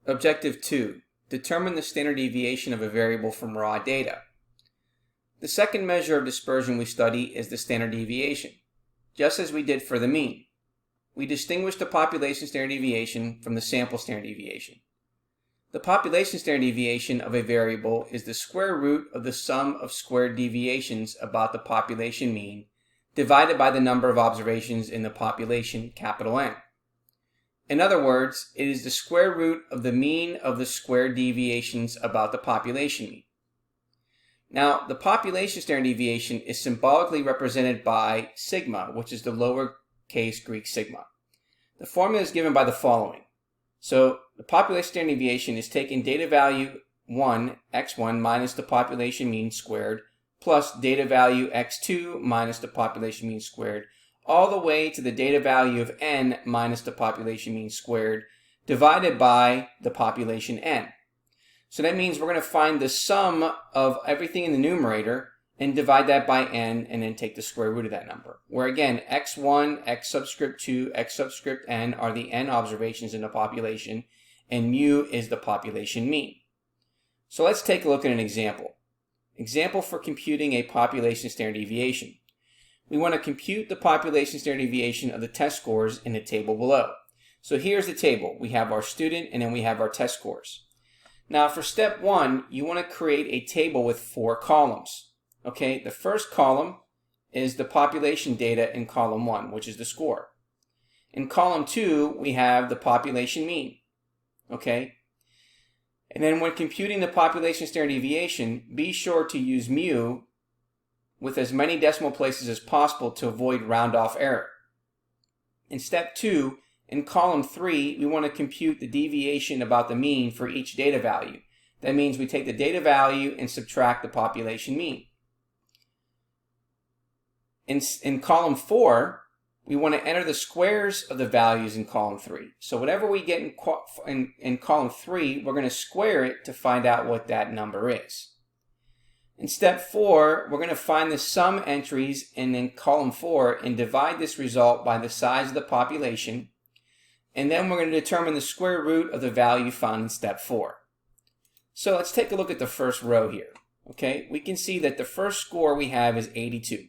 Objective 2. Determine the standard deviation of a variable from raw data. The second measure of dispersion we study is the standard deviation, just as we did for the mean. We distinguish the population standard deviation from the sample standard deviation. The population standard deviation of a variable is the square root of the sum of squared deviations about the population mean divided by the number of observations in the population, capital N. In other words, it is the square root of the mean of the squared deviations about the population mean. Now, the population standard deviation is symbolically represented by sigma, which is the lowercase Greek sigma. The formula is given by the following. So, the population standard deviation is taking data value 1, x1, minus the population mean squared, plus data value x2 minus the population mean squared, all the way to the data value of n minus the population mean squared, divided by the population n. So that means we're going to find the sum of everything in the numerator and divide that by n and then take the square root of that number. Where again, x1, x subscript 2, x subscript n are the n observations in the population, and mu is the population mean. So let's take a look at an example. Example for computing a population standard deviation. We want to compute the population standard deviation of the test scores in the table below. So here's the table. We have our student and then we have our test scores. Now for step 1, you want to create a table with 4 columns. Okay, the first column is the population data in column 1, which is the score. In column 2, we have the population mean. Okay, and then when computing the population standard deviation, be sure to use mu with as many decimal places as possible to avoid round-off error. In step 2, in column 3, we want to compute the deviation about the mean for each data value. That means we take the data value and subtract the population mean. In column 4, we want to enter the squares of the values in column 3. So whatever we get in column 3, we're going to square it to find out what that number is. In step 4, we're going to find the sum entries in column 4 and divide this result by the size of the population. And then we're going to determine the square root of the value found in step 4. So let's take a look at the first row here. Okay, we can see that the first score we have is 82.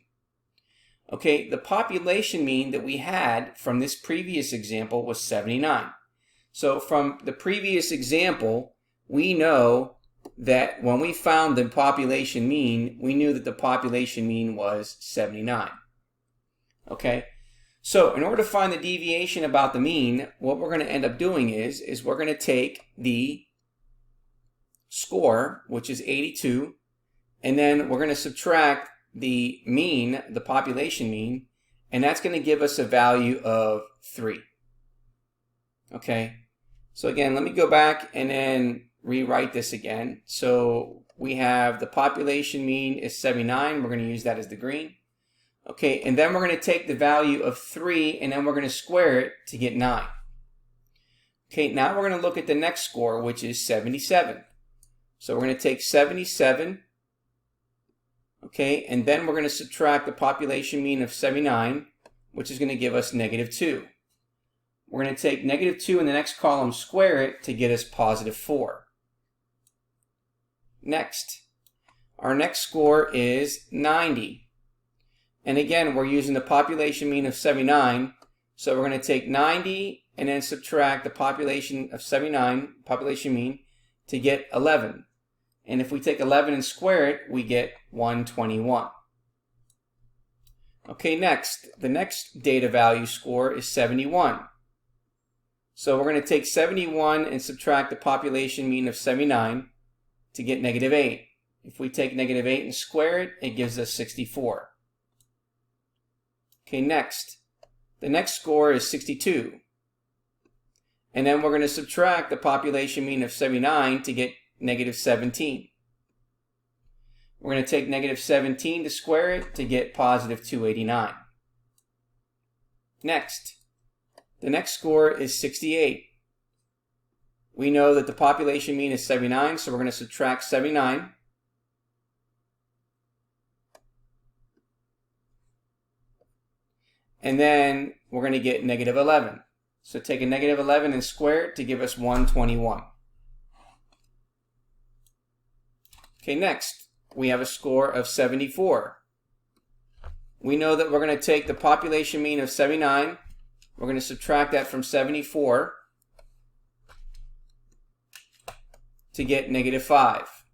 Okay, the population mean that we had from this previous example was 79. So from the previous example, we know that when we found the population mean, we knew that the population mean was 79. Okay, so in order to find the deviation about the mean, what we're going to end up doing is we're going to take the score, which is 82, and then we're going to subtract the mean, the population mean, and that's going to give us a value of 3. Okay, so again, let me go back and then rewrite this again. So we have the population mean is 79. We're going to use that as the green. Okay, and then we're going to take the value of 3 and then we're going to square it to get 9. Okay, now we're going to look at the next score, which is 77. So we're going to take 77, okay, and then we're going to subtract the population mean of 79, which is going to give us -2. We're going to take -2 in the next column, square it to get us +4. Next, our next score is 90. And again, we're using the population mean of 79. So we're going to take 90 and then subtract the population of 79, population mean, to get 11. And if we take 11 and square it, we get 121. Okay, next, the next data value score is 71. So we're going to take 71 and subtract the population mean of 79 to get -8. If we take -8 and square it, it gives us 64. Okay, next, the next score is 62. And then we're going to subtract the population mean of 79 to get -17. We're going to take -17 to square it to get +289. Next, the next score is 68. We know that the population mean is 79, so we're going to subtract 79. And then we're going to get -11. So take a -11 and square it to give us 121. Okay, next, we have a score of 74. We know that we're going to take the population mean of 79. We're going to subtract that from 74 to get -5.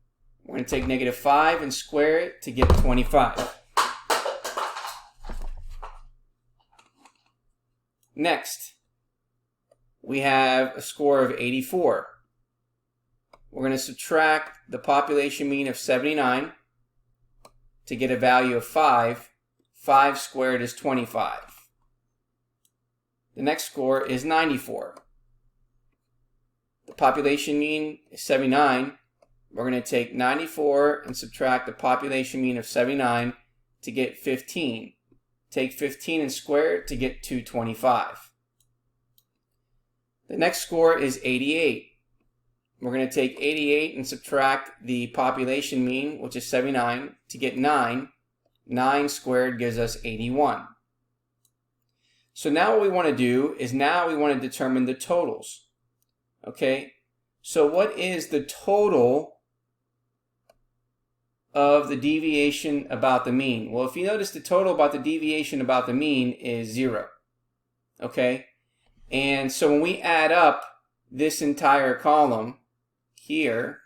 We're going to take -5 and square it to get 25. Next, we have a score of 84. We're going to subtract the population mean of 79 to get a value of 5. 5 squared is 25. The next score is 94. The population mean is 79. We're going to take 94 and subtract the population mean of 79 to get 15. Take 15 and square it to get 225. The next score is 88. We're going to take 88 and subtract the population mean, which is 79, to get 9. 9 squared gives us 81. So now what we want to do is now we want to determine the totals. Okay, so what is the total of the deviation about the mean? Well, if you notice, the total about the deviation about the mean is 0. Okay, and so when we add up this entire column here,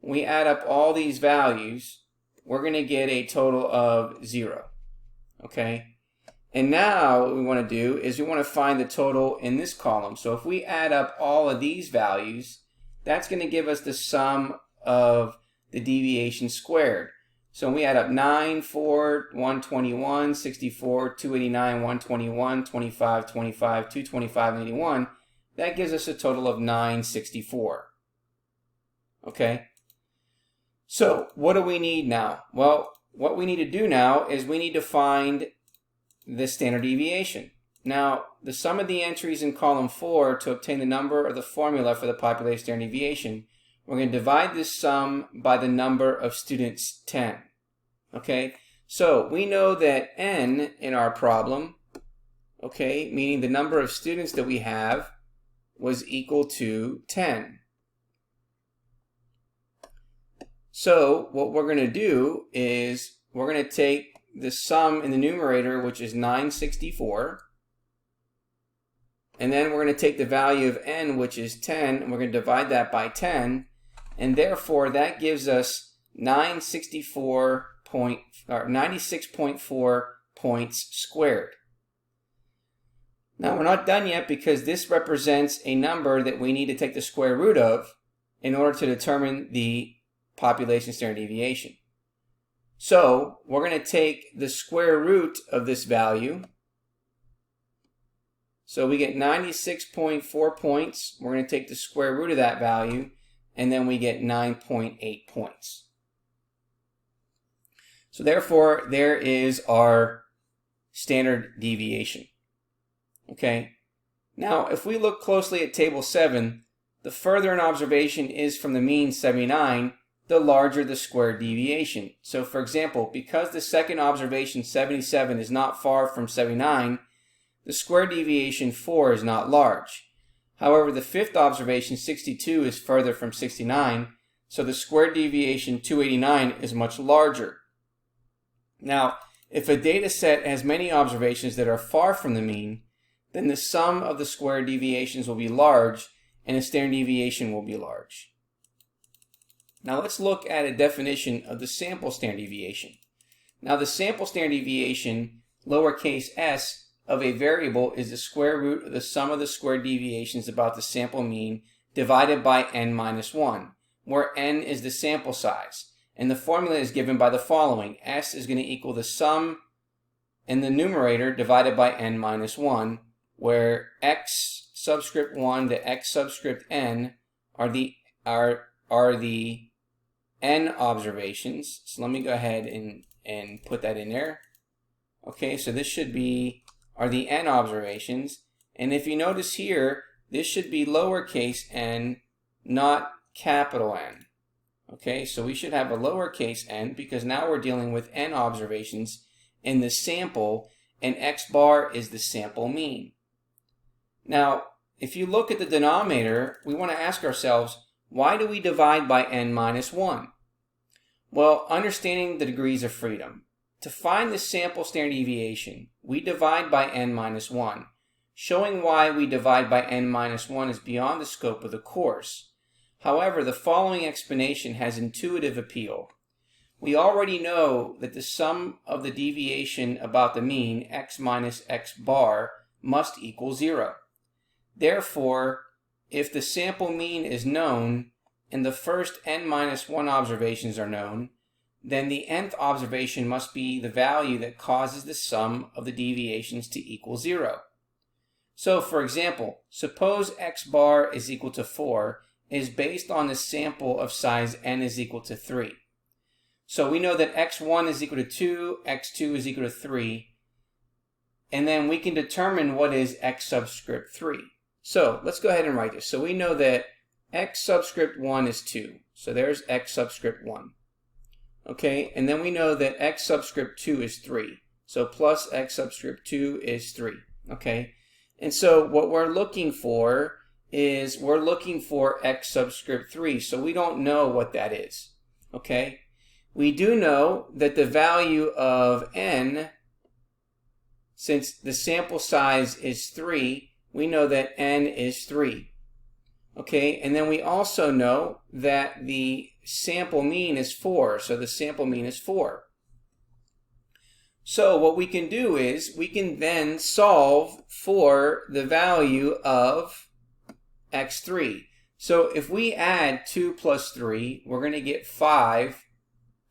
we add up all these values, we're going to get a total of 0. Okay, and now what we want to do is we want to find the total in this column. So if we add up all of these values, that's going to give us the sum of the deviation squared. So when we add up 9, 4, 121, 64, 289, 121, 25, 25, 225, and 81, that gives us a total of 964. Okay? So what do we need now? Well, what we need to do now is we need to find the standard deviation. Now, the sum of the entries in column 4 to obtain the number or the formula for the population standard deviation, we're going to divide this sum by the number of students, 10. Okay, so we know that n in our problem, okay, meaning the number of students that we have, was equal to 10. So what we're going to do is we're going to take the sum in the numerator, which is 964, and then we're going to take the value of n, which is 10, and we're going to divide that by 10, and therefore that gives us 96.4 points squared. Now we're not done yet, because this represents a number that we need to take the square root of in order to determine the population standard deviation. So we're going to take the square root of this value. So we get 96.4 points. We're going to take the square root of that value, and then we get 9.8 points. So therefore, there is our standard deviation. Okay. Now, if we look closely at table 7, the further an observation is from the mean 79, the larger the squared deviation. So for example, because the second observation 77 is not far from 79, the squared deviation 4 is not large. However, the fifth observation 62 is further from 69, so the squared deviation 289 is much larger. Now, if a data set has many observations that are far from the mean, then the sum of the squared deviations will be large and the standard deviation will be large. Now let's look at a definition of the sample standard deviation. Now the sample standard deviation, lowercase s, of a variable is the square root of the sum of the squared deviations about the sample mean divided by n minus 1, where n is the sample size. And the formula is given by the following. S is going to equal the sum in the numerator divided by n minus 1, where x subscript 1 to x subscript n are the n observations. So let me go ahead and put that in there. Okay, so this should be are the n observations, and if you notice here, this should be lowercase n, not capital N. Okay, so we should have a lowercase n because now we're dealing with n observations in the sample, and x bar is the sample mean. Now, if you look at the denominator, we want to ask ourselves, why do we divide by n minus 1? Well, understanding the degrees of freedom. To find the sample standard deviation, we divide by n minus 1. Showing why we divide by n minus 1 is beyond the scope of the course. However, the following explanation has intuitive appeal. We already know that the sum of the deviation about the mean, x minus x bar, must equal 0. Therefore, if the sample mean is known and the first n minus 1 observations are known, then the nth observation must be the value that causes the sum of the deviations to equal 0. So, for example, suppose x bar is equal to 4 is based on the sample of size n is equal to 3. So we know that x1 is equal to 2, x2 is equal to 3, and then we can determine what is x subscript 3. So let's go ahead and write this. So we know that x subscript 1 is 2. So there's x subscript 1. Okay, and then we know that x subscript 2 is 3. So plus x subscript 2 is 3. Okay, and so what we're looking for is x subscript 3. So we don't know what that is. Okay, we do know that the value of n, since the sample size is 3, we know that n is 3. Okay, and then we also know that the sample mean is 4, so the sample mean is 4. So what we can do is we can then solve for the value of x3. So if we add 2 plus 3, we're going to get 5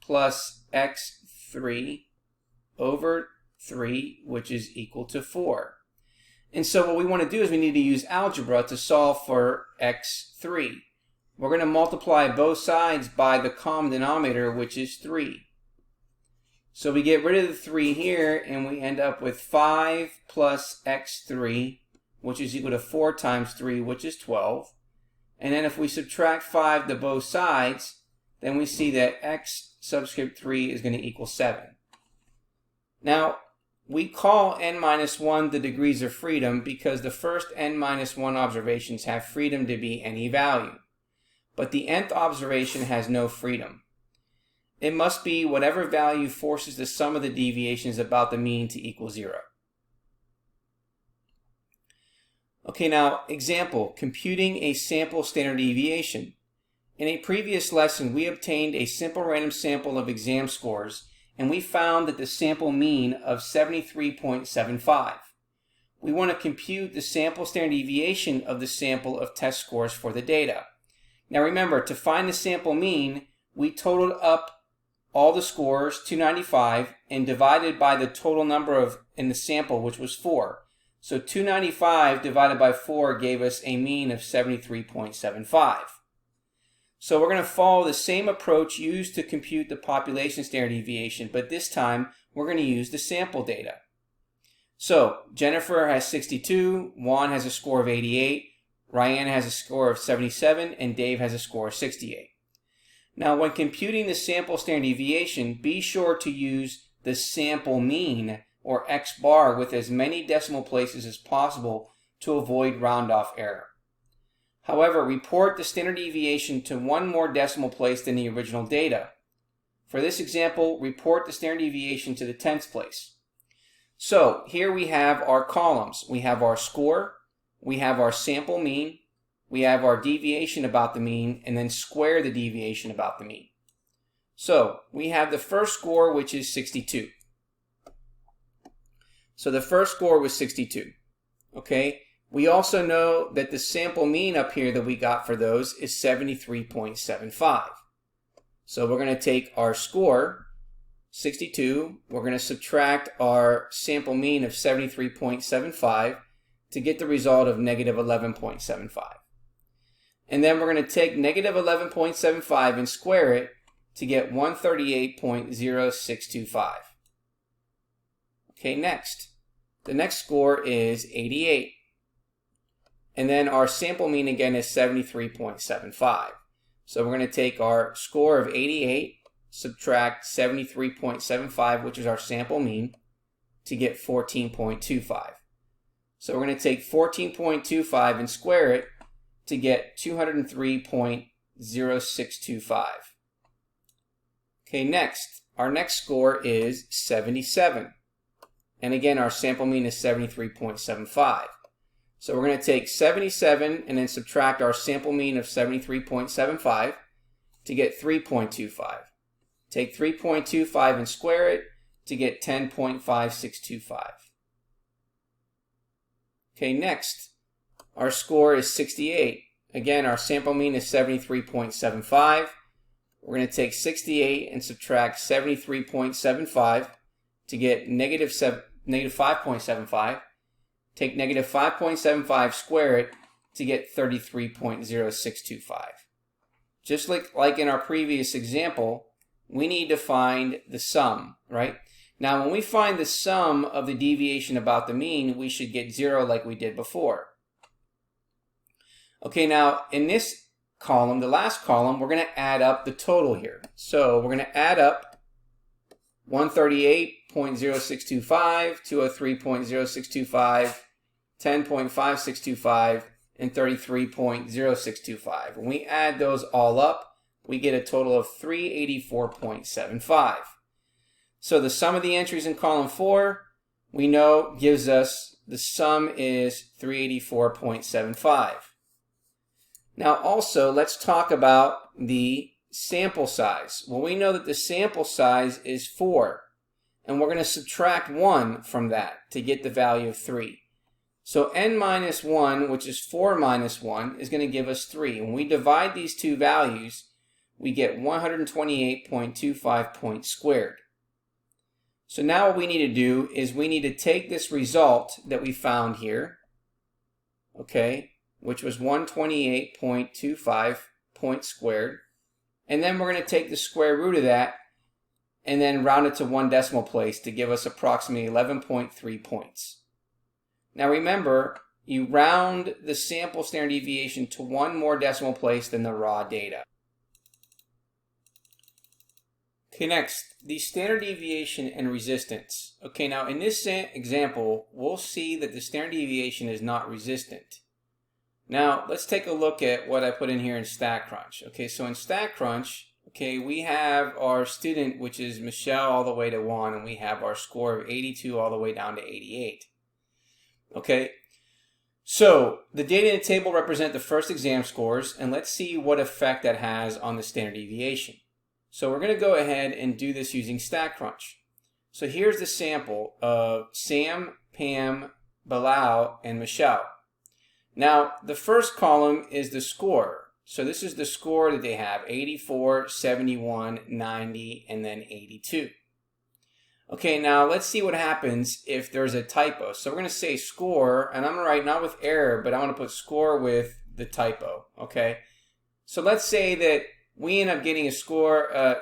plus x3 over 3, which is equal to 4. And so what we want to do is we need to use algebra to solve for x3. We're going to multiply both sides by the common denominator, which is 3. So we get rid of the 3 here, and we end up with 5 plus x3, which is equal to 4 times 3, which is 12. And then if we subtract 5 to both sides, then we see that x subscript 3 is going to equal 7. Now, we call n minus 1 the degrees of freedom because the first n minus 1 observations have freedom to be any value. But the nth observation has no freedom. It must be whatever value forces the sum of the deviations about the mean to equal 0. Okay, now, example, computing a sample standard deviation. In a previous lesson, we obtained a simple random sample of exam scores, and we found that the sample mean of 73.75. We want to compute the sample standard deviation of the sample of test scores for the data. Now remember, to find the sample mean, we totaled up all the scores, 295, and divided by the total number in the sample, which was 4. So 295 divided by 4 gave us a mean of 73.75. So we're going to follow the same approach used to compute the population standard deviation, but this time we're going to use the sample data. So Jennifer has 62, Juan has a score of 88, Ryan has a score of 77, and Dave has a score of 68. Now when computing the sample standard deviation, be sure to use the sample mean, or x bar, with as many decimal places as possible to avoid round-off error. However, report the standard deviation to one more decimal place than the original data. For this example, report the standard deviation to the 10th place. So here we have our columns. We have our score, we have our sample mean, we have our deviation about the mean, and then square the deviation about the mean. So we have the first score, which is 62. So the first score was 62. Okay. We also know that the sample mean up here that we got for those is 73.75. So we're going to take our score, 62, we're going to subtract our sample mean of 73.75 to get the result of negative 11.75. And then we're going to take negative 11.75 and square it to get 138.0625. Okay, next. The next score is 88. And then our sample mean again is 73.75. So we're going to take our score of 88, subtract 73.75, which is our sample mean, to get 14.25. So we're going to take 14.25 and square it to get 203.0625. Okay, next, our next score is 77. And again, our sample mean is 73.75. So we're going to take 77 and then subtract our sample mean of 73.75 to get 3.25. Take 3.25 and square it to get 10.5625. Okay, next, our score is 68. Again, our sample mean is 73.75. We're going to take 68 and subtract 73.75 to get negative 5.75. Take negative 5.75, square it to get 33.0625. Just like in our previous example, we need to find the sum, right? Now, when we find the sum of the deviation about the mean, we should get 0 like we did before. Okay, now in this column, the last column, we're going to add up the total here. So we're going to add up 138.0625, 203.0625, 10.5625, and 33.0625. When we add those all up, we get a total of 384.75. So the sum of the entries in column 4, we know gives us, the sum is 384.75. Now also, let's talk about the sample size. Well, we know that the sample size is 4, and we're going to subtract 1 from that to get the value of 3. So n minus 1, which is 4 minus 1, is going to give us 3. When we divide these two values, we get 128.25 points squared. So now what we need to do is we need to take this result that we found here, okay, which was 128.25 points squared, and then we're going to take the square root of that and then round it to 1 decimal place to give us approximately 11.3 points. Now remember, you round the sample standard deviation to 1 more decimal place than the raw data. Okay, next, the standard deviation and resistance. Okay, now in this example, we'll see that the standard deviation is not resistant. Now, let's take a look at what I put in here in StatCrunch. Okay, so in StatCrunch, okay, we have our student, which is Michelle, all the way to 1, and we have our score of 82 all the way down to 88. Okay, so the data in the table represent the first exam scores, and let's see what effect that has on the standard deviation. So we're going to go ahead and do this using StatCrunch. So here's the sample of Sam, Pam, Bilal, and Michelle. Now, the first column is the score. So this is the score that they have, 84, 71, 90, and then 82. Okay, now let's see what happens if there's a typo. So we're going to say score, and I'm going to write not with error, but I want to put score with the typo, okay? So let's say that we end up getting a score,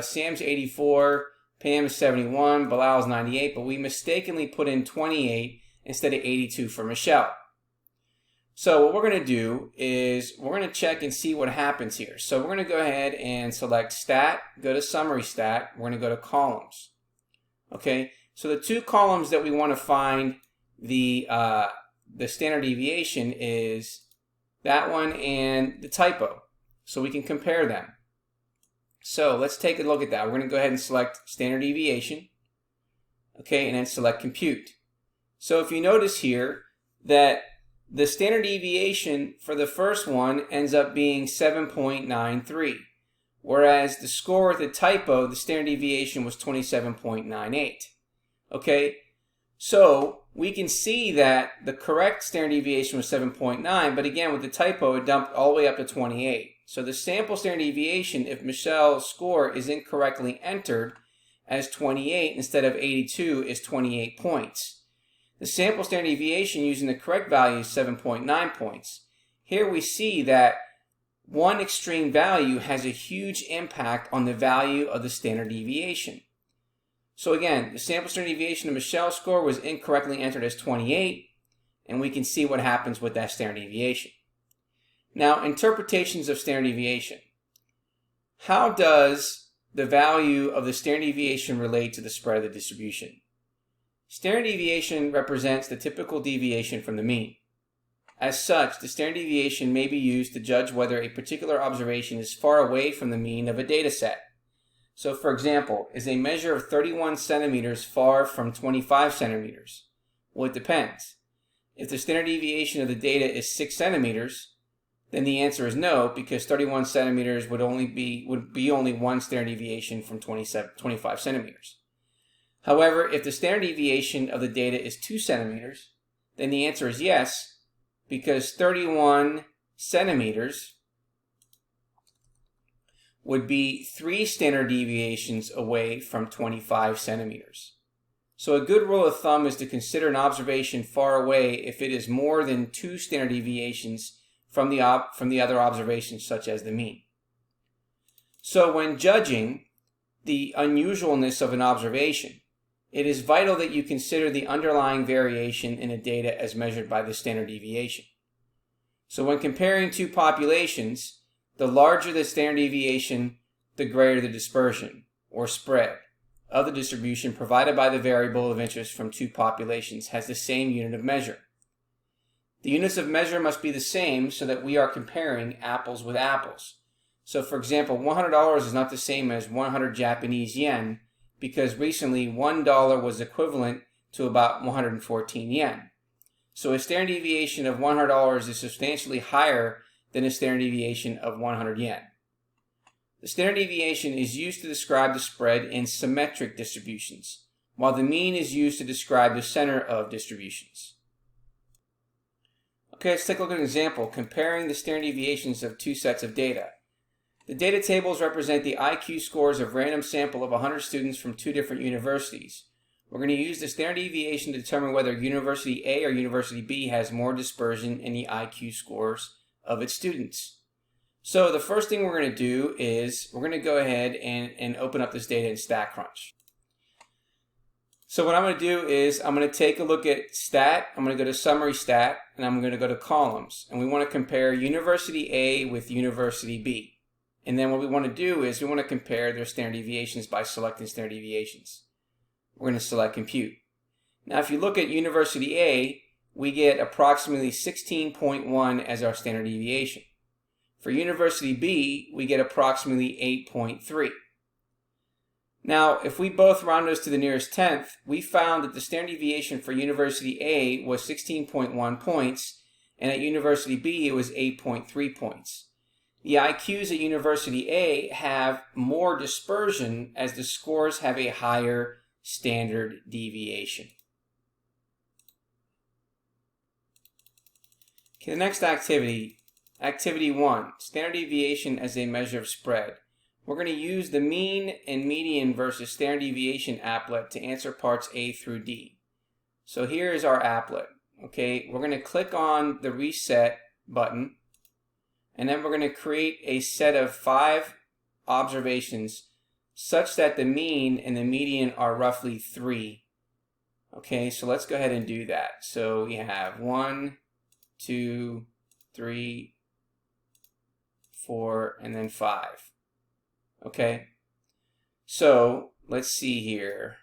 Sam's 84, Pam's 71, Bilal's 98, but we mistakenly put in 28 instead of 82 for Michelle. So what we're going to do is we're going to check and see what happens here. So we're going to go ahead and select Stat, go to Summary Stat, we're going to go to Columns. Okay, so the two columns that we want to find the standard deviation is that one and the typo. So we can compare them. So let's take a look at that. We're going to go ahead and select standard deviation. Okay, and then select compute. So if you notice here that the standard deviation for the first one ends up being 7.93, whereas the score with the typo, the standard deviation was 27.98. Okay, so we can see that the correct standard deviation was 7.9, but again with the typo it dumped all the way up to 28. So the sample standard deviation, if Michelle's score is incorrectly entered as 28 instead of 82, is 28 points. The sample standard deviation using the correct value is 7.9 points. Here we see that one extreme value has a huge impact on the value of the standard deviation. So again, the sample standard deviation of Michelle's score was incorrectly entered as 28, and we can see what happens with that standard deviation. Now, interpretations of standard deviation. How does the value of the standard deviation relate to the spread of the distribution? Standard deviation represents the typical deviation from the mean. As such, the standard deviation may be used to judge whether a particular observation is far away from the mean of a data set. So for example, is a measure of 31 centimeters far from 25 centimeters? Well, it depends. If the standard deviation of the data is 6 centimeters, then the answer is no, because 31 centimeters would be only one standard deviation from 25 centimeters. However, if the standard deviation of the data is 2 centimeters, then the answer is yes, because 31 centimeters would be 3 standard deviations away from 25 centimeters. So a good rule of thumb is to consider an observation far away if it is more than 2 standard deviations from the other observations, such as the mean. So when judging the unusualness of an observation, it is vital that you consider the underlying variation in the data as measured by the standard deviation. So when comparing two populations, the larger the standard deviation, the greater the dispersion, or spread, of the distribution provided by the variable of interest from two populations has the same unit of measure. The units of measure must be the same so that we are comparing apples with apples. So for example, $100 is not the same as 100 Japanese yen, because recently $1 was equivalent to about 114 yen. So a standard deviation of $100 is substantially higher than a standard deviation of 100 yen. The standard deviation is used to describe the spread in symmetric distributions, while the mean is used to describe the center of distributions. Okay, let's take a look at an example comparing the standard deviations of two sets of data. The data tables represent the IQ scores of a random sample of 100 students from two different universities. We're going to use the standard deviation to determine whether University A or University B has more dispersion in the IQ scores of its students. So the first thing we're going to do is we're going to go ahead and open up this data in StatCrunch. So what I'm going to do is I'm going to take a look at stat, I'm going to go to summary stat, and I'm going to go to columns. And we want to compare University A with University B. And then what we want to do is we want to compare their standard deviations by selecting standard deviations. We're going to select compute. Now if you look at University A, we get approximately 16.1 as our standard deviation. For University B, we get approximately 8.3. Now, if we both round those to the nearest tenth, we found that the standard deviation for University A was 16.1 points, and at University B, it was 8.3 points. The IQs at University A have more dispersion as the scores have a higher standard deviation. Okay, the next activity. Activity 1, standard deviation as a measure of spread. We're going to use the mean and median versus standard deviation applet to answer parts A through D. So here is our applet. Okay, we're going to click on the reset button, and then we're going to create a set of 5 observations such that the mean and the median are roughly 3. Okay, so let's go ahead and do that. So we have 1, 2, 3, 4, and then 5. Okay, so let's see here.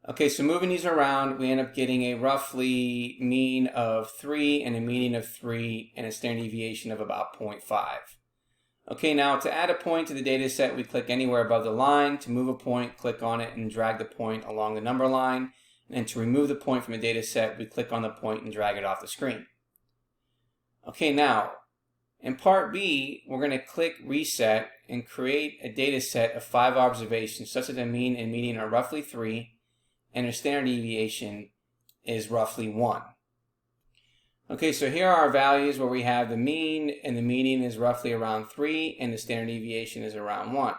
Okay, so moving these around, we end up getting a roughly mean of 3 and a median of 3 and a standard deviation of about 0.5. Okay, now to add a point to the data set, we click anywhere above the line. To move a point, click on it and drag the point along the number line. And to remove the point from the data set, we click on the point and drag it off the screen. Okay, now, in part B, we're going to click reset and create a data set of 5 observations such that the mean and median are roughly 3 and the standard deviation is roughly 1. Okay, so here are our values where we have the mean and the median is roughly around 3 and the standard deviation is around 1.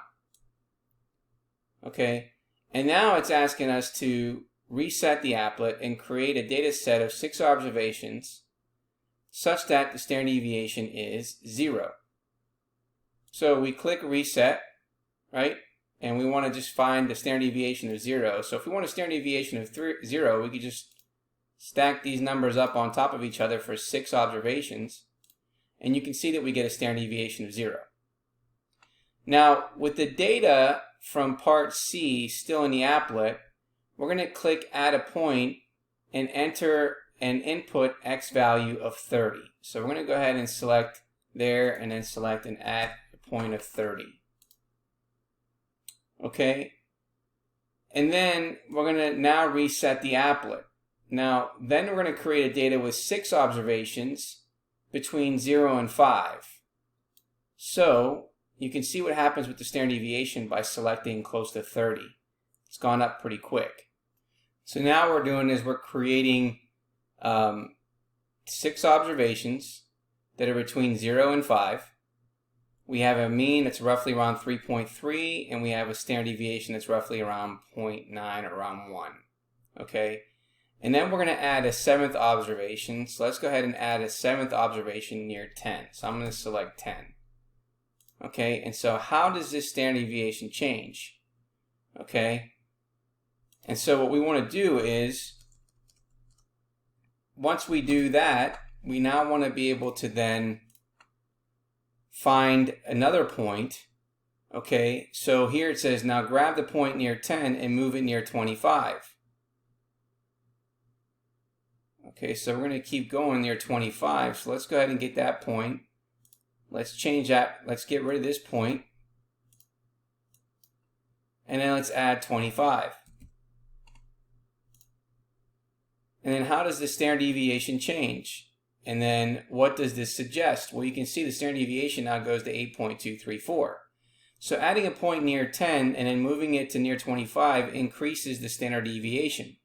Okay, and now it's asking us to reset the applet and create a data set of 6 observations such that the standard deviation is 0. So we click reset, right? And we want to just find the standard deviation of 0. So if we want a standard deviation of 0, we could just stack these numbers up on top of each other for 6 observations. And you can see that we get a standard deviation of 0. Now, with the data from part C still in the applet, we're going to click add a point and enter an input x value of 30. So we're going to go ahead and select there and then select an add point of 30. Okay, and then we're going to now reset the applet. Now, then we're going to create a data with 6 observations between 0 and 5. So you can see what happens with the standard deviation by selecting close to 30. It's gone up pretty quick. So now what we're doing is we're creating 6 observations that are between 0 and 5. We have a mean that's roughly around 3.3, and we have a standard deviation that's roughly around 0.9 or around 1. Okay, and then we're going to add a 7th observation. So let's go ahead and add a 7th observation near 10. So I'm going to select 10. Okay, and so how does this standard deviation change? Okay, and so what we want to do is, once we do that, we now want to be able to then find another point. Okay, so here it says now grab the point near 10 and move it near 25. Okay, so we're going to keep going near 25. So let's go ahead and get that point. Let's change that. Let's get rid of this point. And then let's add 25. And then how does the standard deviation change? And then what does this suggest? Well, you can see the standard deviation now goes to 8.234. So adding a point near 10 and then moving it to near 25 increases the standard deviation.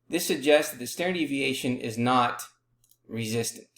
This suggests that the standard deviation is not resistant.